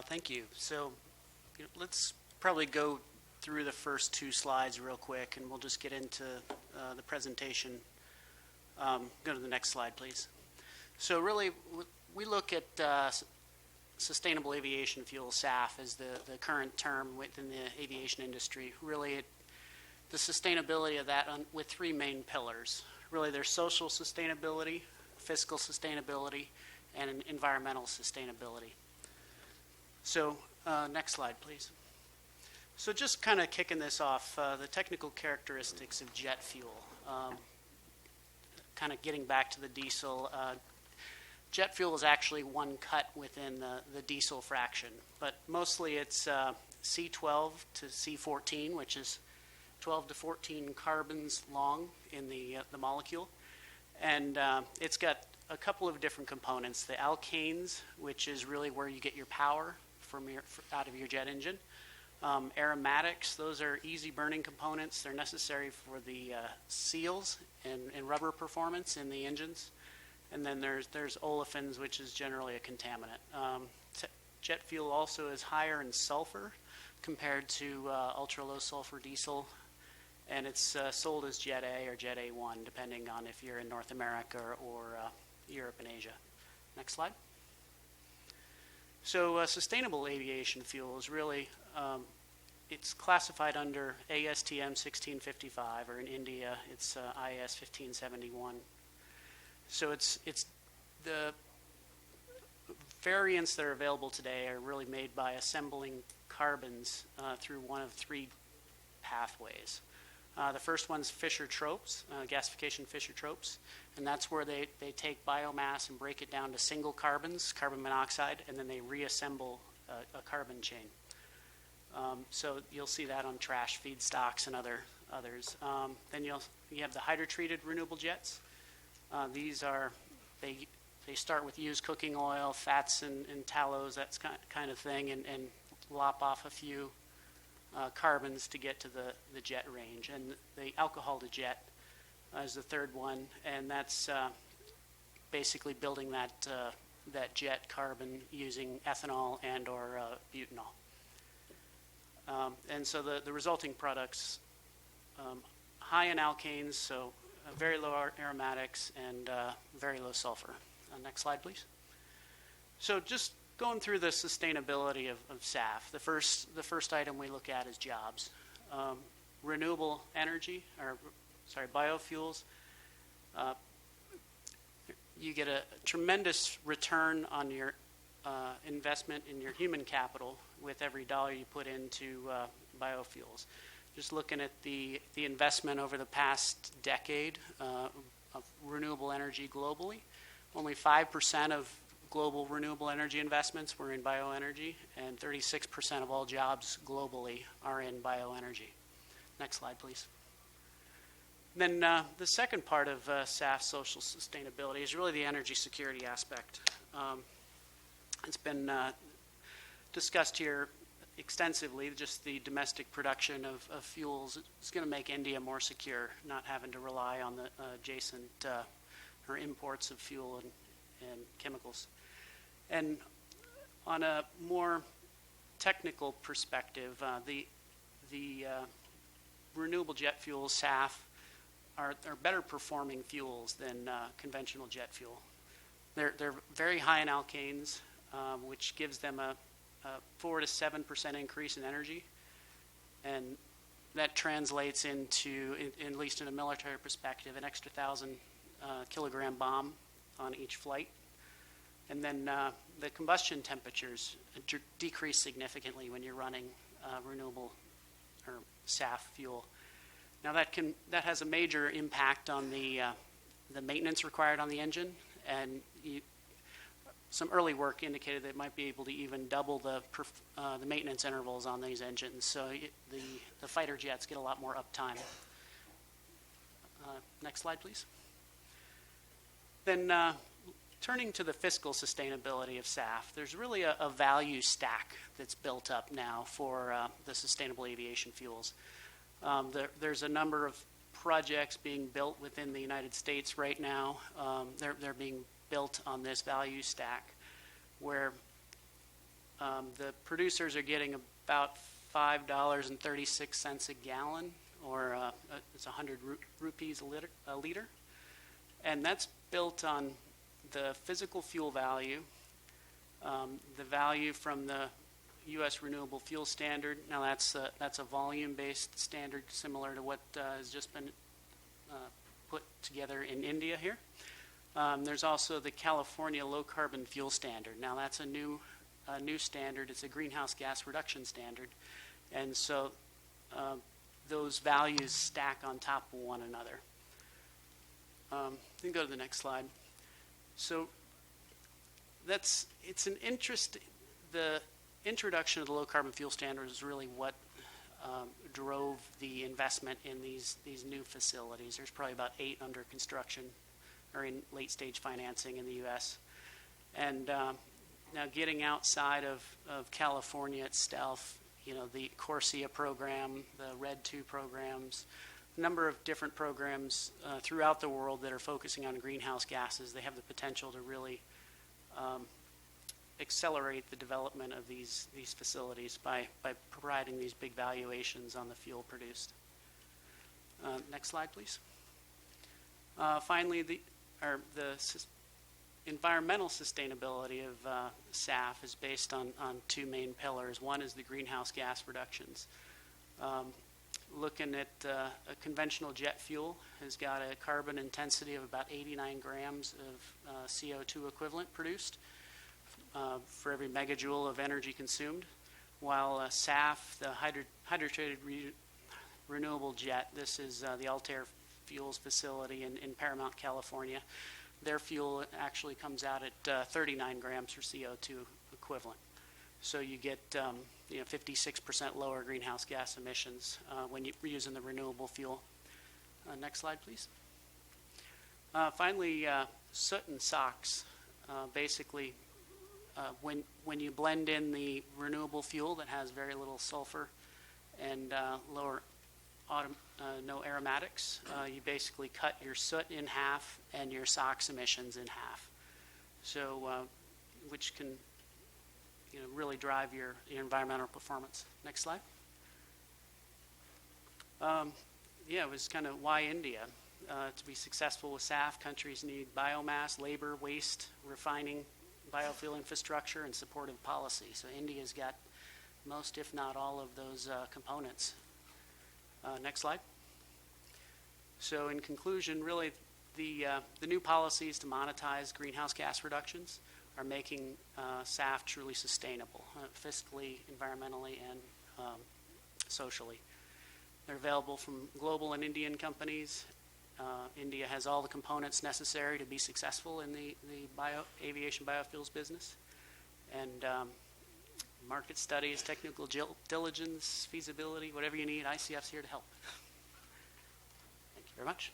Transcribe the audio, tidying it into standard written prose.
Thank you. So let's probably go through the first two slides real quick, and we'll just get into the presentation. Go to the next slide, please. So really, we look at sustainable aviation fuel, SAF, as the current term within the aviation industry. Really, the sustainability of that with three main pillars. Really, there's social sustainability, fiscal sustainability, and environmental sustainability. So next slide, please. So just kind of kicking this off, the technical characteristics of jet fuel. Kind of getting back to the diesel. Jet fuel is actually one cut within the diesel fraction, but mostly it's C12 to C14, which is 12 to 14 carbons long in the molecule. And it's got a couple of different components. The alkanes, which is really where you get your power out of your jet engine. Aromatics, those are easy burning components. They're necessary for the seals and rubber performance in the engines. And then there's olefins, which is generally a contaminant. Jet fuel also is higher in sulfur compared to ultra-low sulfur diesel. And it's sold as Jet A or Jet A1, depending on if you're in North America or Europe and Asia. Next slide. So sustainable aviation fuel is really, it's classified under ASTM 1655, or in India, it's IS 1571. So it's the variants that are available today are really made by assembling carbons through one of three pathways. The first one's Fischer-Tropsch, gasification Fischer-Tropsch, and that's where they take biomass and break it down to single carbons, carbon monoxide, and then they reassemble a carbon chain. So you'll see that on trash feedstocks and others. Then you have the hydrotreated renewable jets. These are, they start with used cooking oil, fats and tallows, that kind of thing, and lop off a few carbons to get to the jet range. And the alcohol to jet is the third one, and that's basically building that jet carbon using ethanol and or butanol. And so the resulting products, high in alkanes, so very low aromatics and very low sulfur. Next slide, please. So just going through the sustainability of SAF, the first item we look at is jobs. Renewable energy, biofuels. You get a tremendous return on your investment in your human capital with every dollar you put into biofuels. Just looking at the investment over the past decade of renewable energy globally, only 5% of global renewable energy investments were in bioenergy, and 36% of all jobs globally are in bioenergy. Next slide, please. Then the second part of SAF social sustainability is really the energy security aspect. It's been discussed here extensively, just the domestic production of fuels. It's going to make India more secure, not having to rely on the adjacent or imports of fuel and chemicals. And on a more technical perspective, the renewable jet fuels, SAF, are better performing fuels than conventional jet fuel. They're very high in alkanes, which gives them a 4 to 7% increase in energy, and that translates into, at least in a military perspective, an extra 1,000 kilogram bomb on each flight. And then the combustion temperatures decrease significantly when you're running renewable or SAF fuel. Now that has a major impact on the maintenance required on the engine, and some early work indicated that it might be able to even double the maintenance intervals on these engines. So the fighter jets get a lot more uptime. Next slide, please. Then turning to the fiscal sustainability of SAF, there's really a value stack that's built up now for the sustainable aviation fuels. There's a number of projects being built within the United States right now. They're being built on this value stack, where The producers are getting about $5.36 a gallon, or it's 100 rupees a liter. And that's built on the physical fuel value, the value from the U.S. Renewable Fuel Standard. Now that's a volume-based standard similar to what has just been put together in India here. There's also the California Low Carbon Fuel Standard. Now that's a new standard. It's a greenhouse gas reduction standard. And so those values stack on top of one another. You can go to the next slide. So the introduction of the low carbon fuel standard is really what drove the investment in these new facilities. There's probably about 8 under construction or in late stage financing in the U.S. And now getting outside of California itself, the CORSIA program, the RED 2 programs, a number of different programs throughout the world that are focusing on greenhouse gases, they have the potential to really accelerate the development of these facilities by providing these big valuations on the fuel produced. Next slide, please. Finally, the environmental sustainability of SAF is based on 2 main pillars. One is the greenhouse gas reductions. Looking at a conventional jet fuel has got a carbon intensity of about 89 grams of CO2 equivalent produced for every megajoule of energy consumed, while SAF, the hydrotreated renewable jet, this is the Altair Fuels facility in Paramount, California. Their fuel actually comes out at 39 grams for CO2 equivalent. So you get 56% lower greenhouse gas emissions when you're using the renewable fuel. Next slide, please. Finally, soot and SOx. Basically, when you blend in the renewable fuel that has very little sulfur and no aromatics, you basically cut your soot in half and your SOx emissions in half. So, which can really drive your environmental performance. Next slide. It was kind of why India. To be successful with SAF, countries need biomass, labor, waste, refining, biofuel infrastructure, and supportive policy. So India's got most, if not all, of those components. Next slide. So in conclusion, really, the new policies to monetize greenhouse gas reductions are making SAF truly sustainable, fiscally, environmentally, and socially. They're available from global and Indian companies. India has all the components necessary to be successful in the aviation biofuels business. And market studies, technical diligence, feasibility, whatever you need, ICF's here to help. Thank you very much.